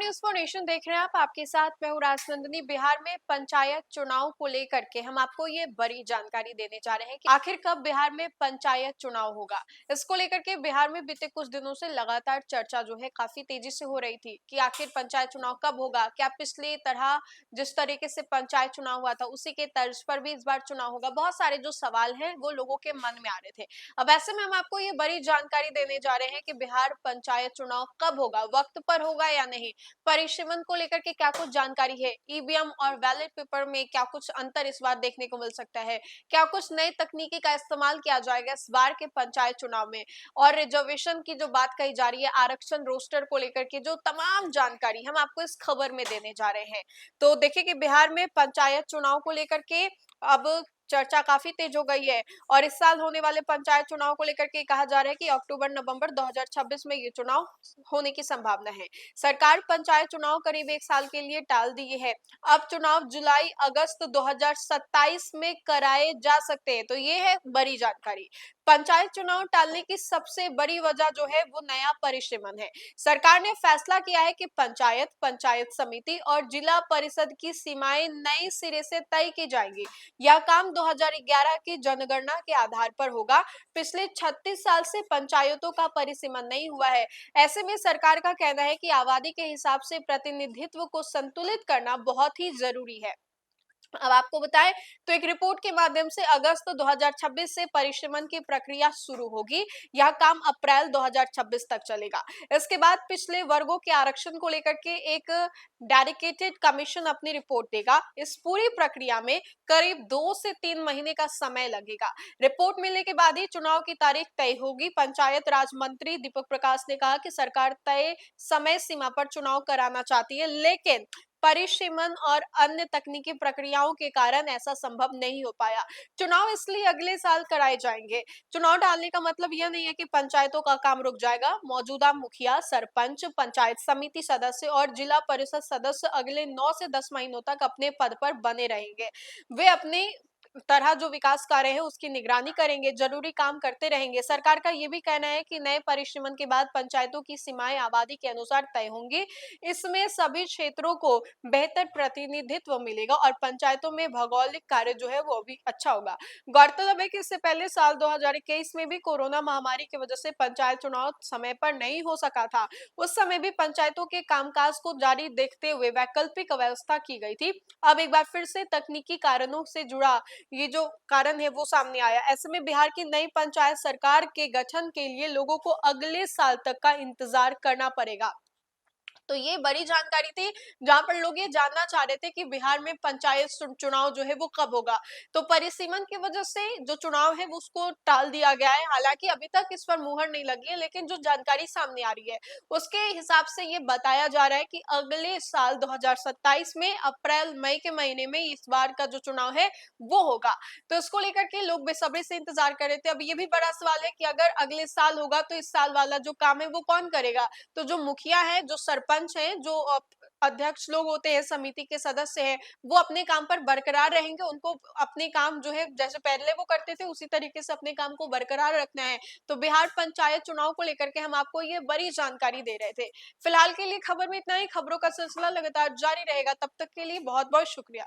News for nation देख रहे हैं आप। आपके साथ मैं हूँ राजनंदिनी। बिहार में पंचायत चुनाव को लेकर के हम आपको ये बड़ी जानकारी देने जा रहे हैं कि आखिर कब बिहार में पंचायत चुनाव होगा। इसको लेकर के बिहार में बीते कुछ दिनों से लगातार चर्चा जो है काफी तेजी से हो रही थी कि आखिर पंचायत चुनाव कब होगा। क्या पिछले तरह जिस तरीके से पंचायत चुनाव हुआ था उसी के तर्ज पर भी इस बार चुनाव होगा। बहुत सारे जो सवाल हैं वो लोगों के मन में आ रहे थे। अब ऐसे में हम आपको ये बड़ी जानकारी देने जा रहे हैं कि बिहार पंचायत चुनाव कब होगा, वक्त पर होगा या नहीं, परिसीमन को लेकर के क्या कुछ जानकारी है, ईवीएम और बैलेट पेपर में क्या कुछ अंतर इस बार देखने को मिल सकता है, क्या कुछ नई तकनीकी का इस्तेमाल किया जाएगा इस बार के पंचायत चुनाव में, और रिजर्वेशन की जो बात कही जा रही है, आरक्षण रोस्टर को लेकर के जो तमाम जानकारी हम आपको इस खबर में देने जा रहे हैं। तो देखिए कि बिहार में पंचायत चुनाव को लेकर के अब चर्चा काफी तेज हो गई है और इस साल होने वाले पंचायत चुनाव को लेकर के कहा जा रहा है कि अक्टूबर नवंबर 2026 में ये चुनाव होने की संभावना है। सरकार पंचायत चुनाव करीब एक साल के लिए टाल दिए है। अब चुनाव जुलाई अगस्त 2027 में कराए जा सकते हैं। तो ये है बड़ी जानकारी। पंचायत चुनाव टालने की सबसे बड़ी वजह जो है वो नया परिसीमन है। सरकार ने फैसला किया है कि पंचायत, पंचायत समिति और जिला परिषद की सीमाएं नए सिरे से तय की जाएंगी। यह काम 2011 की जनगणना के आधार पर होगा। पिछले 36 साल से पंचायतों का परिसीमन नहीं हुआ है। ऐसे में सरकार का कहना है कि आबादी के हिसाब से प्रतिनिधित्व को संतुलित करना बहुत ही जरूरी है। अब आपको बताएं तो एक रिपोर्ट के माध्यम से अगस्त 2026 से परिसीमन की प्रक्रिया शुरू होगी। यह काम अप्रैल 2026 तक चलेगा। इसके बाद पिछले वर्गों के आरक्षण को लेकर के एक डेडिकेटेड कमीशन अपनी रिपोर्ट देगा। इस पूरी प्रक्रिया में करीब 2 से 3 महीने का समय लगेगा। रिपोर्ट मिलने के बाद ही चुनाव की तारीख तय होगी। पंचायत राज मंत्री दीपक प्रकाश ने कहा कि सरकार तय समय सीमा पर चुनाव कराना चाहती है, लेकिन परिसीमन और अन्य तकनीकी प्रक्रियाओं के कारण ऐसा संभव नहीं हो पाया। चुनाव इसलिए अगले साल कराए जाएंगे। चुनाव डालने का मतलब यह नहीं है कि पंचायतों का काम रुक जाएगा। मौजूदा मुखिया, सरपंच, पंचायत समिति सदस्य और जिला परिषद सदस्य अगले 9 से 10 महीनों तक अपने पद पर बने रहेंगे। वे अपने तरह जो विकास कार्य है उसकी निगरानी करेंगे, जरूरी काम करते रहेंगे। सरकार का ये भी कहना है कि नए परिसीमन के बाद पंचायतों की सीमाएं आबादी के अनुसार तय होंगी। इसमें सभी क्षेत्रों को बेहतर प्रतिनिधित्व मिलेगा और पंचायतों में भौगोलिक कार्य जो है वो भी अच्छा होगा। गौरतलब है कि इससे पहले साल 2021 में भी कोरोना महामारी की वजह से पंचायत चुनाव समय पर नहीं हो सका था। उस समय भी पंचायतों के कामकाज को जारी देखते हुए वैकल्पिक व्यवस्था की गई थी। अब एक बार फिर से तकनीकी कारणों से जुड़ा ये जो कारण है वो सामने आया। ऐसे में बिहार की नई पंचायत सरकार के गठन के लिए लोगों को अगले साल तक का इंतजार करना पड़ेगा। तो ये बड़ी जानकारी थी जहां पर लोग ये जानना चाह रहे थे कि बिहार में पंचायत चुनाव जो है वो कब होगा। तो परिसीमन की वजह से जो चुनाव है वो उसको टाल दिया गया है। हालांकि अभी तक इस पर मुहर नहीं लगी है, लेकिन जो जानकारी सामने आ रही है उसके हिसाब से ये बताया जा रहा है कि अगले साल 2027 में अप्रैल मई के महीने में इस बार का जो चुनाव है वो होगा। तो इसको लेकर के लोग बेसब्री से इंतजार कर रहे थे। अब ये भी बड़ा सवाल है कि अगर अगले साल होगा तो इस साल वाला जो काम है वो कौन करेगा। तो जो मुखिया है, जो सरपंच है, जो अध्यक्ष लोग होते हैं, समिति के सदस्य हैं, वो अपने काम पर बरकरार रहेंगे। उनको अपने काम जो है जैसे पहले वो करते थे उसी तरीके से अपने काम को बरकरार रखना है। तो बिहार पंचायत चुनाव को लेकर के हम आपको ये बड़ी जानकारी दे रहे थे। फिलहाल के लिए खबर में इतना ही। खबरों का सिलसिला लगातार जारी रहेगा। तब तक के लिए बहुत बहुत शुक्रिया।